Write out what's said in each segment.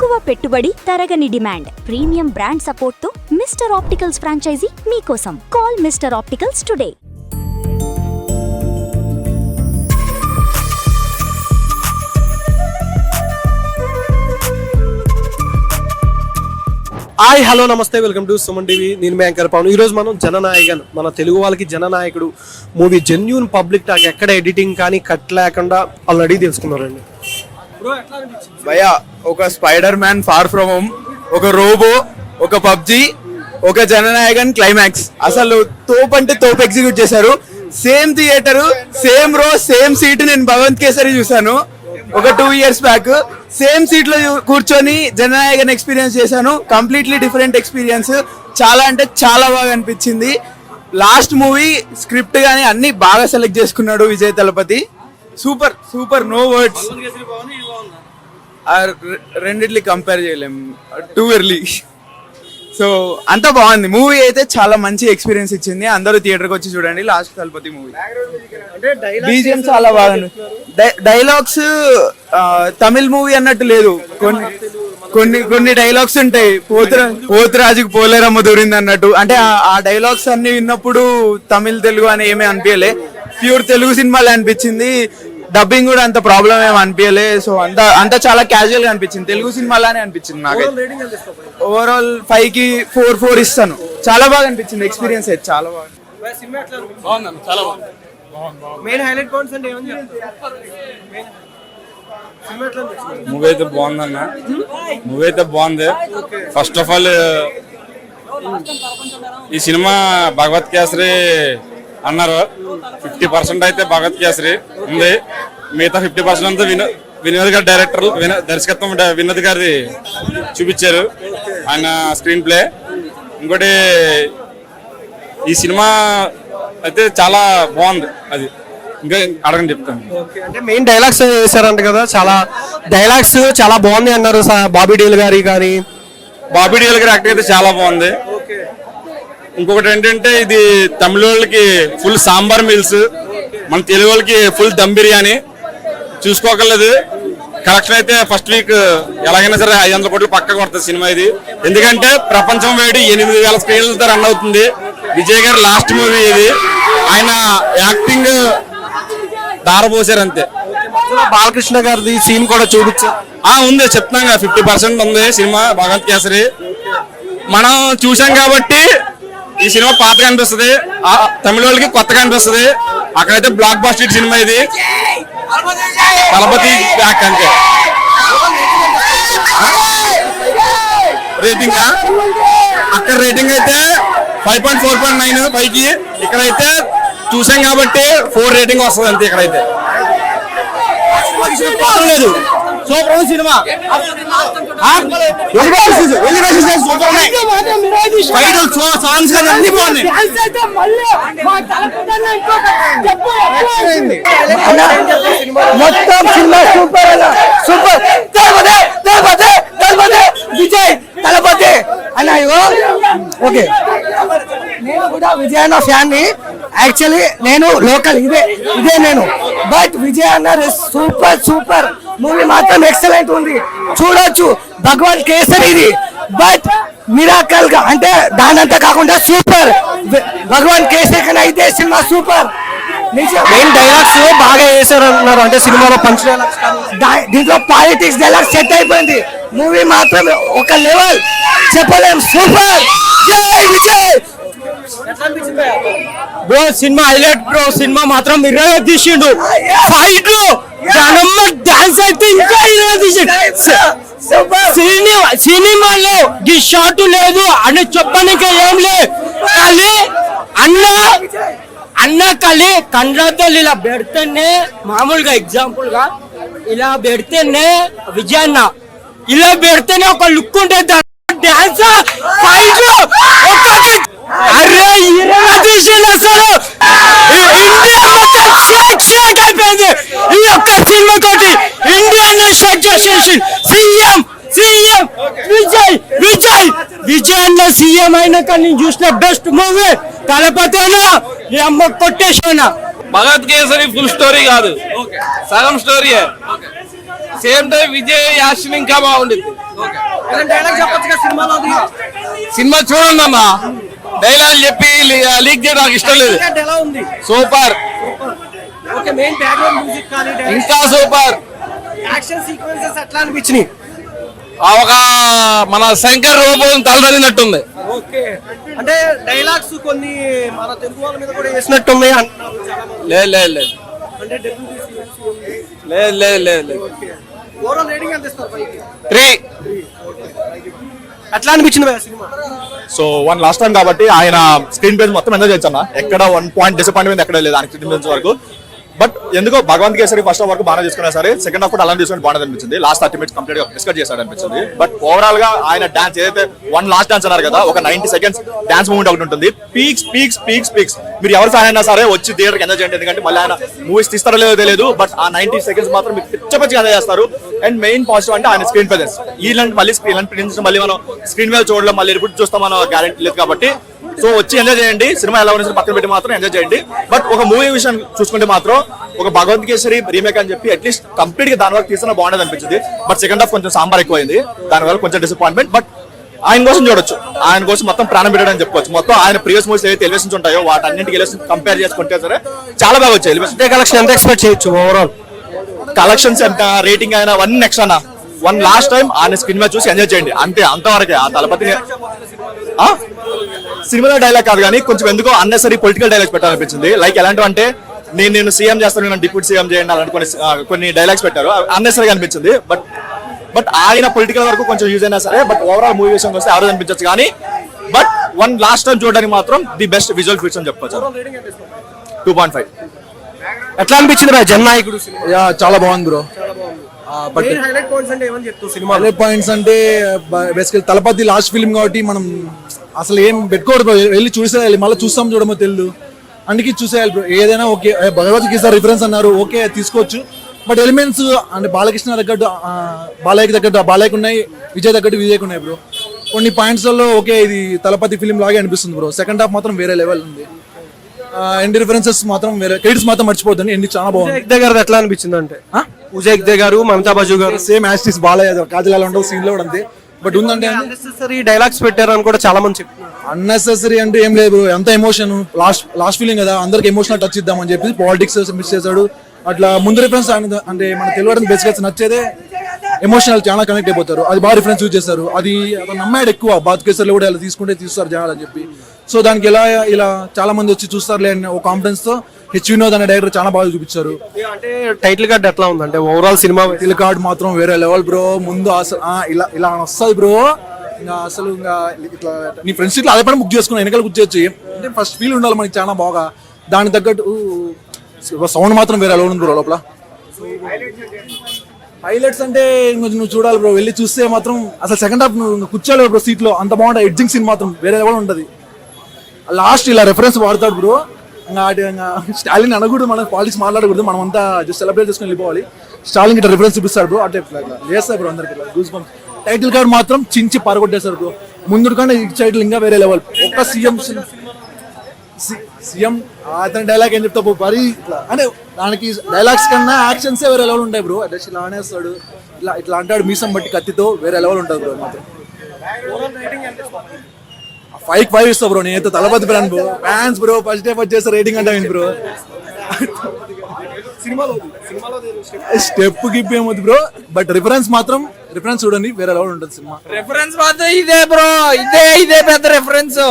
తక్కువ పెట్టుబడి, తరగని డిమాండ్, ప్రీమియం బ్రాండ్ సపోర్ట్ తో మిస్టర్ ఆప్టికల్స్ ఫ్రాంచైజీ మీకోసం. Call mister opticals today. Hi hello నమస్తే, వెల్కమ్ టు సుమన్ టీవీ. నేను మీ యాంకర్ పవన్. ఈరోజు మనం జననాయకన్, మన తెలుగు వాళ్ళకి Jananayakudu movie genuine public talk, ఎక్కడ ఎడిటింగ్ కానీ కట్ లేకుండా ఆల్రెడీ తెలుసుకున్నారండి. భయ్యా, ఒక spider man far from home, ఒక రోబో, ఒక పబ్జి, ఒక జననాయకన్ క్లైమాక్స్. అసలు తోపు అంటే తోపు ఎగ్జిక్యూట్ చేశారు. Same theatre, same row, same seat. నేను భగవంత్ కేసరి చూసాను ఒక 2 years బ్యాక్. సేమ్ సీట్ లో కూర్చొని జననాయకన్ ఎక్స్పీరియన్స్ చేశాను. Completely different experience. చాలా అంటే చాలా బాగా అనిపించింది. లాస్ట్ మూవీ స్క్రిప్ట్ గానీ అన్ని బాగా సెలెక్ట్ చేసుకున్నాడు Vijay Thalapathy. Super super, no words. రెండిట్లీ కంపేర్ చేయలేం, టూ ఎర్లీ. సో అంతా బాగుంది. మూవీ అయితే చాలా మంచి ఎక్స్పీరియన్స్ ఇచ్చింది. అందరూ థియేటర్కి వచ్చి చూడండి లాస్ట్ తలపతి మూవీ. బీజిఎం చాలా బాగుంది. డైలాగ్స్ తమిళ్ మూవీ అన్నట్టు లేదు. కొన్ని డైలాగ్స్ ఉంటాయి, పోతురాజుకు పోలేరమ్మ దూరింది అన్నట్టు. అంటే ఆ డైలాగ్స్ అన్ని విన్నప్పుడు తమిళ్ తెలుగు అని ఏమీ అనిపించలే, ప్యూర్ తెలుగు సినిమాలే అనిపించింది. డబ్బింగ్ కూడా అంత ప్రాబ్లం ఏమి అనిపించలే. సో అంతా చాలా క్యాజువల్ గా అనిపించింది, తెలుగు సినిమాలానే అనిపించింది నాకు. ఓవరాల్ 5 కి 4 ఇస్తాను. చాలా బాగా అనిపించింది ఎక్స్పీరియన్స్ అయితే, చాలా బాగా. మూవీ అయితే బాగుందన్న, మూవీ అయితే బాగుంది. ఫస్ట్ ఆఫ్ ఆల్ ఈ సినిమా భగవత్ కేసరి అన్నారు. 50% అయితే భగవత్ కేసరి ఉంది, మిగతా 50% అంతా వినోద్ గారి డైరెక్టర్ దర్శకత్వం వినోద్ గారి చూపించారు ఆయన స్క్రీన్ ప్లే. ఇంకోటి ఈ సినిమా అయితే చాలా బాగుంది. అది ఇంకా అడగని చెప్తాను. అంటే మెయిన్ డైలాగ్స్ వేసారంట కదా, చాలా డైలాగ్స్ చాలా బాగుంది అన్నారు. బాబీ డీల్ గారి కానీ, బాబీ డీల్ గారి యాక్టింగ్ అయితే చాలా బాగుంది. ఇంకొకటి ఏంటంటే ఇది తమిళ వాళ్ళకి ఫుల్ సాంబార్ మీల్స్, మన తెలుగు వాళ్ళకి ఫుల్ దమ్ బిర్యానీ. చూసుకోగలదు. కలెక్షన్ అయితే ఫస్ట్ వీక్ ఎలాగైనా సరే 500 కోట్లు పక్క కొడుతుంది సినిమా ఇది. ఎందుకంటే ప్రపంచం వేడి 8000 స్క్రీన్లతో రన్ అవుతుంది. విజయ్ గారి లాస్ట్ మూవీ ఇది. ఆయన యాక్టింగ్ దారపోసారు అంతే. బాలకృష్ణ గారిది సీన్ కూడా చూపించారు. ఉంది, చెప్తున్నాం కదా 50% ఉంది సినిమా భగవత్ కేసరి. మనం చూసాం కాబట్టి ఈ సినిమా పాతగా అనిపిస్తుంది, తమిళ వాళ్ళకి కొత్తగా అనిపిస్తుంది. అక్కడైతే బ్లాక్ బాస్టర్ సినిమా ఇది, తలపతి బ్యాక్ అంతే. రేటింగ్ అక్కడ రేటింగ్ అయితే 5.4.9 పైకి. ఇక్కడైతే చూసాం కాబట్టి 4 రేటింగ్ వస్తుంది అంతే. ఇక్కడైతే లేదు, సూపర్ సినిమా. సాంగ్స్ అన్ని బాగున్నాయి. మొత్తం సినిమా సూపర్ సూపర్. విజయ్ తలపతి అన్న. ఓకే, నేను కూడా విజయ్ అన్న ఫ్యాన్ ని. యాక్చువల్లీ నేను లోకల్, ఇదే నేను. బట్ విజయ్ అన్న సూపర్ మూవీ మాత్రం ఎక్సలెంట్ ఉంది, చూడొచ్చు. భగవాన్ కేసరి ఇది, బట్ మిరాకల్ గా అంటే దానంతా కాకుండా సూపర్. భగవాన్ కేసరి కన్నా ఇదే సినిమా సూపర్. మెయిన్ డైలాగ్స్ బాగా వేసారు అంటున్నారు. అంటే సినిమాలో పంచ్ డైలాగ్స్, దీంట్లో పాలిటిక్స్ డైలాగ్ సెట్ అయిపోయింది. మూవీ మాత్రం ఒక లెవెల్ చెప్పలేం, సూపర్. జై Vijay. Bro cinema highlight bro. Cinema మాత్రం ఇరవై తీసిండు. ఫైట్ జనమ్మ డాన్స్ అయితే ఇంకా ఇరవై తీసిండు. సినిమాలో ఈ షాట్ లేదు అని చెప్పడానికి ఏం లేదు. కానీ అన్న కలి కండ్లతో ఇలా పెడితేనే, మామూలుగా ఎగ్జాంపుల్ గా ఇలా పెడితేనే విజయ్ అన్న ఇలా పెడితేనే ఒక లుక్ ఉంటుంది. డాన్స్ ఫైట్ ఒకటి అరే ఇరవై తీసిండు. అసలు ఇండియా మొత్తం షేక్ అయిపోయింది ఈ యొక్క సినిమా తోటి. ఇండియా షేక్ చేసేసి సీఎం విజయ్ అన్న సీఎం అయినాక నేను చూసిన బెస్ట్ మూవీ తలపతి అన్న. ఈ అమ్మ కొట్టేసాన. భగవత్ కేసరి ఫుల్ స్టోరీ కాదు, సగం story. Same time Vijay action ఇంకా బాగుంటుంది. డైలాగ్ చెప్పొచ్చుగా సినిమాలో సినిమా చూడండి అన్న, డైలాగ్ చెప్పి లీక్ చేయడం నాకు ఇష్టం లేదు. ఎలా ఉంది? Super, okay, main background music కానీ ఇంకా సూపర్. యాక్షన్ సీక్వెన్సెస్ ఎట్లా అనిపించినాయి? ఒక మన శంకర్ రూపం తలదనినట్టుంది. ఓకే, అంటే డైలాగ్స్ కొన్ని మన తెలుగు వాళ్ళ మీద కూడా వేసినట్టున్నాయి అంటున్నారు చాలా మంది. లేదు లేదు లేదు అంటే డెబ్యూటీ లేదు లేదు లేదు లేదు. ఓవరాల్ రేటింగ్ ఎంత ఇస్తారు పైకి? 3. ఎట్లా అనిపించింది భయ్యా cinema? So one last time కాబట్టి ఆయన స్క్రీన్ ప్లేస్ మొత్తం ఎంజాయ్ చేయొచ్చు అన్న. ఎక్కడ 1 పాయింట్ డిసప్పాయింట్మెంట్ ఎక్కడ లేదు ఆయన స్క్రీన్ ప్లేస్ వరకు. బట్ ఎందుకో భగవంత్ కేసరి ఫస్ట్ హాఫ్ వరకు బాగా తీసుకున్నా సరే, సెకండ్ హాఫ్ కూడా అలా తీసుకుని బాగా అనిపించింది. లాస్ట్ 30 minutes కంప్లీట్ గా డిస్కస్ చేశాడు అనిపించింది. బట్ ఓవరాల్ గా ఆయన డాన్స్ ఏదైతే వన్ లాస్ట్ డాన్స్ అన్నారు కదా, ఒక 90 seconds డాన్స్ మూమెంట్ ఒకటి ఉంటుంది. Peaks peaks peaks peaks. మీరు ఎవరు ఫ్యాన్ అయినా సరే వచ్చి థియేటర్ ఎంజాయ్ చేయండి. ఎందుకంటే మళ్ళీ ఆయన మూవీస్ తీస్తారో లేదో తెలియదు, బట్ ఆ 90 seconds మాత్రం మీరు పిచ్చ ఎంజాయ్ చేస్తారు. అండ్ మెయిన్ పాజిటివ్ అంటే ఆయన స్క్రీన్ ప్రెజెన్స్. ఇలాంటి మళ్ళీ మళ్ళీ మనం స్క్రీన్ మీద చూడడం, మళ్ళీ రిపీట్ చూస్తాం మన గ్యారెంటీ లేదు కాబట్టి, సో వచ్చి ఎంజాయ్ చేయండి. సినిమా ఎలా ఉంది పక్కన పెట్టి మాత్రం ఎంజాయ్ చేయండి. బట్ ఒక మూవీ విషయం చూసుకుంటే మాత్రం ఒక భగవంత్ కేసరి రీమేక్ అని చెప్పి అట్లీస్ట్ కంప్లీట్ గా దాని వరకు తీసినా బాగుండేది అనిపించింది. బట్ సెకండ్ హాఫ్ కొంచెం సాంబార్ ఎక్కువైంది, దానివల్ల కొంచెం డిసప్పాయింట్మెంట్. బట్ ఆయన కోసం చూడొచ్చు, ఆయన కోసం మొత్తం ప్రాణం పెట్టడం అని చెప్పుకోవచ్చు. మొత్తం ఆయన ప్రీవియస్ మూవీస్ ఏవైతే ఎలివేషన్స్ ఉంటాయో వాటన్నింటికి ఎలివేషన్ కంపేర్ చేసుకుంటే సరే చాలా బాగా వచ్చాయి. ఎలివేషన్ కలెక్షన్ ఎంత ఎక్స్పెక్ట్ చేయొచ్చు ఓవరాల్? కలెక్షన్స్ ఎంత, రేటింగ్ అయినా 1 నెక్స్ట్ అన్న. 1 లాస్ట్ టైం ఆయన స్క్రీన్ మీద చూసి ఎంజాయ్ చేయండి అంతే, అంతవరకే. ఆ తలపతిని సినిమాలో డైలాగ్ కాదు కానీ కొంచెం ఎందుకో అన్నెసరీ పొలిటికల్ డైలాగ్స్ పెట్టాలనిపించింది. లైక్ ఎలాంటివి అంటే నేను సీఎం చేస్తాను, నేను డిప్యూటీ సీఎం చేయండి అలాంటి కొన్ని డైలాగ్స్ పెట్టారు, అన్నెసరీగా అనిపించింది. బట్ ఆయన పొలిటికల్ వరకు కొంచెం యూజ్ అయినా సరే, బట్ ఓవరాల్ మూవీ విషయంకి వస్తే ఎవరు అనిపించచ్చు కానీ, బట్ 1 లాస్ట్ టైం చూడడానికి మాత్రం ది బెస్ట్ విజువల్ ఫీచర్స్ అని చెప్పొచ్చు. 2.5. ఎట్లా అనిపించింది భయ్యా జననాయకుడు సినిమా? యా చాలా బాగుంది బ్రో. బట్ హైలైట్ పాయింట్స్ అంటే ఏమని చెప్తావు సినిమా? హైలైట్ పాయింట్స్ అంటే బేసికల్ తలపతి లాస్ట్ ఫిల్మ్ కాబట్టి మనం అసలు ఏం పెట్టుకోవద్దు బ్రో, వెళ్ళి చూసేయాలి. మళ్ళీ చూస్తాం చూడమో తెలియదు, అందుకే చూసేయాలి బ్రో. ఏదైనా ఓకే, భగవత్ గీత రిఫరెన్స్ అన్నారు, ఓకే తీసుకోవచ్చు. బట్ ఎలిమెంట్స్ అంటే బాలకృష్ణ తగ్గట్టు బాలయ్యకి తగ్గట్టు బాలయ్యకి ఉన్నాయి, విజయ్ తగ్గట్టు విజయ్కి ఉన్నాయి బ్రో. కొన్ని పాయింట్స్లలో ఓకే ఇది తలపతి ఫిల్మ్ లాగే అనిపిస్తుంది బ్రో. సెకండ్ హాఫ్ మాత్రం వేరే లెవెల్ ఉంది. ఎండ్ రిఫరెన్సెస్ మాత్రం వేరే, క్రెడిట్స్ మాత్రం మర్చిపోతుంది. ఎండ్ చాలా బాగుంది. ఉజయ్ గారు ఎట్లా అనిపించింది అంటే? ఉజయ్ గారు, మమతా బాజు గారు సేమ్ యాస్టిస్ బాలయ్య కాజలాలో ఉండవు సీన్ లో కూడా అంతే. బట్ ఉందంటే అన్నెసెసరీ డైలాగ్స్ పెట్టారని కూడా చాలా మంది చెప్తున్నారు. అన్నెసెసరీ అంటే ఏం లేదు, ఎంత ఎమోషన్ లాస్ట్ ఫీలింగ్ కదా, అందరికి ఎమోషనల్ టచ్ ఇద్దామని చెప్పి పాలిటిక్స్ మిస్ చేశాడు. అట్లా ముందు రిఫరెన్స్ అంటే మన తెలుగు బేసిక్గా నచ్చేదే ఎమోషనల్, చాలా కనెక్ట్ అయిపోతారు. అది బాగా రిఫరెన్స్ యూజ్ చేస్తారు. అది అతను నమ్మాడు ఎక్కువ, బాత్ కేసర్లో కూడా ఇలా తీసుకుంటే తీస్తారు జనాలు అని చెప్పి. సో దానికి ఇలా చాలా మంది వచ్చి చూస్తారులే అనే ఒక కాన్ఫిడెన్స్ తో హెచ్ వినోద్ అనే డైరెక్టర్ చాలా బాగా చూపించారు. అంటే టైటిల్ కార్డ్ ఎట్లా ఉంది అంటే ఓవరాల్ సినిమా? టైటిల్ కార్డ్ మాత్రం వేరే లెవెల్ బ్రో. ముందు అసలు ఇలా వస్తుంది బ్రో. ఇంకా అసలు ఇంకా ఇట్లా నీ ఫ్రెండ్స్ ఇట్లా అదే పని బుక్ చేసుకున్నా, వెనకాల బుక్ చేయొచ్చు. అంటే ఫస్ట్ ఫీల్ ఉండాలి మనకి చాలా బాగా. దానికి తగ్గట్టు సౌండ్ మాత్రం వేరే లెవెల్ ఉంది బ్రో లోపల. హైలైట్స్ అంటే నువ్వు చూడాలి బ్రో, వెళ్ళి చూస్తే మాత్రం అసలు సెకండ్ హాఫ్ నువ్వు కూర్చోలేవు బ్రో సీట్ లో, అంత బాగుంటుంది. ఎడ్జింగ్ సీన్ మాత్రం వేరే లెవెల్ ఉంటుంది. లాస్ట్ ఇలా రెఫరెన్స్ వాడతాడు బ్రో. ఇంకా స్టాలిన్ అనకూడదు, మనం పాలిటిక్స్ మాట్లాడకూడదు, మనం అంతా జస్ట్ సెలబ్రేట్ చేసుకుని వెళ్ళిపోవాలి. స్టాలిన్ ఇట్లా రిఫరెన్స్ చూపిస్తాడు బ్రో, అంటే చేస్తాడు బ్రో అందరికి గూస్ బంప్స్. టైటిల్ కార్డ్ మాత్రం చించి పారగొట్టేశారు బ్రో. ముందు కానీ ఈ టైటిల్ ఇంకా వేరే లెవెల్. ఒక్క సీఎం అతని డైలాగ్ ఏం చెప్తా మరి ఇట్లా అంటే దానికి డైలాగ్స్ కన్నా యాక్షన్సే వేరే లెవెల్ ఉంటాయి బ్రో. అంటే ఇలా అనేస్తాడు, ఇట్లా అంటాడు మీసం బట్టి కత్తితో, వేరే లెవెల్ ఉంటుంది బ్రో. మాత్రం 5 ఇస్తా బ్రో. నేనైతే Thalapathy fans bro. First day first చేస్తే రేటింగ్ అంటే బ్రో. స్టెప్ గిప్ ఏమవుతుంది బ్రో, బట్ రిఫరెన్స్ చూడండి వేరే లెవెల్ ఉంటుంది సినిమా. రిఫరెన్స్ మాత్రం ఇదే బ్రో, ఇదే పెద్ద రిఫరెన్స్.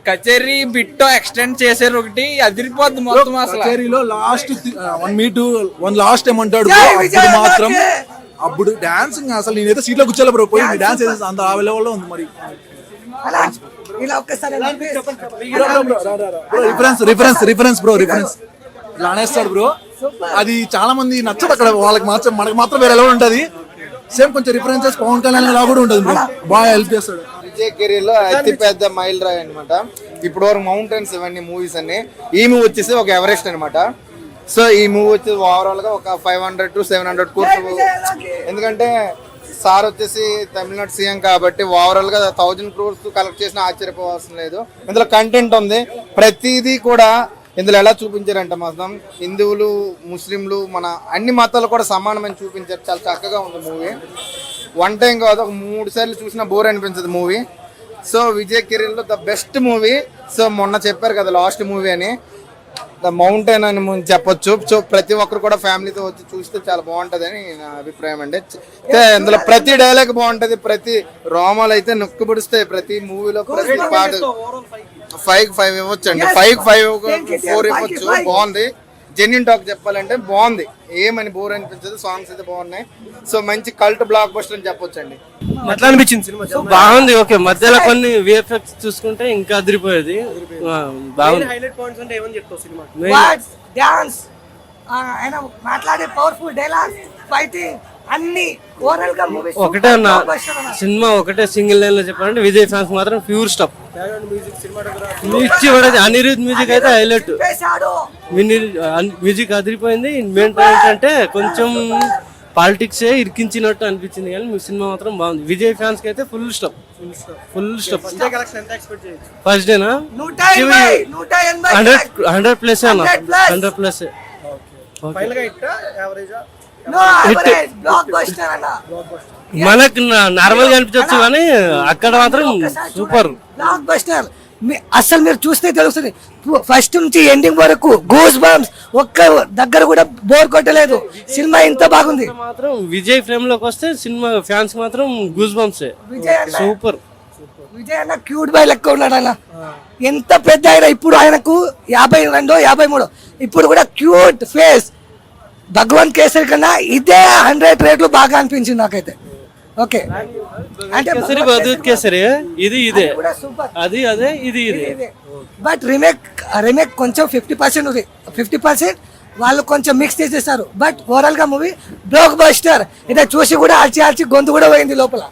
కచేరీ బిట్టో ఎక్స్టెండ్ చేశారు ఒకటి, అదిరిపోద్ది మొత్తం. అసలు కచేరీలో లాస్ట్ 1 లాస్ట్ ఏమంటాడు అప్పుడు మాత్రం, అప్పుడు డాన్స్ అసలు నేనైతే సీట్ లో కూర్చోలే బ్రో. పోయి డాన్స్ వేసేసి అంత ఆ లెవెల్లో ఉంది. మరి రిఫరెన్స్ బ్రో, రిఫరెన్స్ ఇలా అనేస్తాడు బ్రో. అది చాలా మంది నచ్చదు అక్కడ, వాళ్ళకి మాత్రం, మనకు మాత్రం వేరే లెవెల్ ఉంటుంది. సేమ్ కొంచెం రిఫరెన్సెస్ పవన్ కళ్యాణ్ లా కూడా ఉంటుంది బ్రో, బాగా హెల్ప్ చేస్తాడు. విజయ్ కెరీర్ లో అతి పెద్ద మైల్ రాయి అనమాట. ఇప్పుడు వరకు మౌంటైన్స్ ఇవన్నీ మూవీస్ అన్ని, ఈ మూవీ వచ్చేసి ఒక ఎవరెస్ట్ అనమాట. సో ఈ మూవీ వచ్చేసి ఓవరాల్ గా ఒక 500 to 700 కోట్లు. ఎందుకంటే సార్ వచ్చేసి తమిళనాడు సీఎం కాబట్టి ఓవరాల్ గా 1000 crores కలెక్ట్ చేసిన ఆశ్చర్యపోవాల్సిన లేదు. ఇందులో కంటెంట్ ఉంది, ప్రతిదీ కూడా ఇందులో ఎలా చూపించారంటే మాత్రం హిందువులు ముస్లింలు మన అన్ని మతాలు కూడా సమానమని చూపించారు. చాలా చక్కగా ఉంది మూవీ. వన్ టైం కాదు, ఒక 3 సార్లు చూసినా బోర్ అనిపించదు మూవీ. సో విజయ్ కెరీర్లో ద బెస్ట్ మూవీ. సో మొన్న చెప్పారు కదా లాస్ట్ మూవీ అని, ద మౌంటైన్ అని చెప్పొచ్చు. సో ప్రతి ఒక్కరు కూడా ఫ్యామిలీతో వచ్చి చూస్తే చాలా బాగుంటుందని నా అభిప్రాయం అండి. ఇందులో ప్రతి డైలాగ్ బాగుంటుంది, ప్రతి రోమాలు అయితే నొక్కు పిడుస్తాయి ప్రతి మూవీలో. ప్రతి పాట 5 ఇవ్వచ్చు అండి, 4 ఇవ్వచ్చు. బాగుంది. జెన్యున్ టాక్ చెప్పాలంటే బాగుంది, ఏమని బోర్ అనిపించదు. సాంగ్స్ అయితే బాగున్నాయి. సో మంచి కల్ట్ బ్లాక్ బస్టర్ అని చెప్పొచ్చు అండి. ఎట్లా అనిపించింది సినిమా? బాగుంది. ఓకే, మధ్యలో కొన్ని విఎఫ్ఎక్స్ చూసుకుంటే ఇంకా అదిరిపోయేది. బాగుంది. హైలైట్ పాయింట్స్ అంటే ఏమని చెప్తావు సినిమా? డాన్స్, ఆయన మాట్లాడే పవర్ఫుల్ డైలాగ్, ఫైటింగ్ అన్ని ఓవరాల్ గా మూవీ ఒకటే అన్న సినిమా, ఒకటే సింగిల్ లైన్ లో చెప్పాలంటే విజయ్ ఫ్యాన్స్ మాత్రం ప్యూర్ స్టఫ్. అనిరుద్ మ్యూజిక్ అయితే హైలైట్. మ్యూజిక్ అదిరిపోయింది. మెయిన్ పాయింట్ అంటే కొంచెం పాలిటిక్స్ ఇరికించినట్టు అనిపించింది, కానీ సినిమా మాత్రం బాగుంది. విజయ్ ఫ్యాన్స్ కి అయితే ఫుల్ స్టఫ్. ఫస్ట్ డేనా 100+ అన్న, 100+. మనకు నార్మల్ గా అనిపించవచ్చు, కానీ అక్కడ మాత్రం సూపర్ బ్లాక్ బస్టర్. అసలు మీరు చూస్తే తెలుస్తుంది, ఫస్ట్ నుంచి ఎండింగ్ వరకు గూస్ బంప్స్, ఒక్క దగ్గర కూడా బోర్ కొట్టలేదు. సినిమా ఇంత బాగుంది. మాత్రం విజయ్ ఫ్రేమ్ లోకి వస్తే సినిమా ఫ్యాన్స్ మాత్రం గూస్ బంప్స్. సూపర్. విజయ్ అన్న క్యూట్ బాయ్ లెక్క ఉన్నాడు అన్న. ఎంత పెద్ద అయినా ఇప్పుడు ఆయనకు 52, 53, ఇప్పుడు కూడా క్యూట్ ఫేస్. భగవంత్ కేసరి కన్నా ఇదే 100 రేట్లు బాగా అనిపించింది నాకైతే. ఓకే అంటే కేసరి బదుత్ కేసరి, ఇది ఇదే, అది అదే, ఇది ఇదే. బట్ రీమేక్ కొంచెం 50% ఉంది. 50% వాళ్ళు కొంచెం మిక్స్ చేసేసారు. బట్ ఓవరాల్ గా మూవీ బ్లాక్ బస్టర్. ఇదే చూసి కూడా ఆల్చి గొంతు కూడా పోయింది లోపల.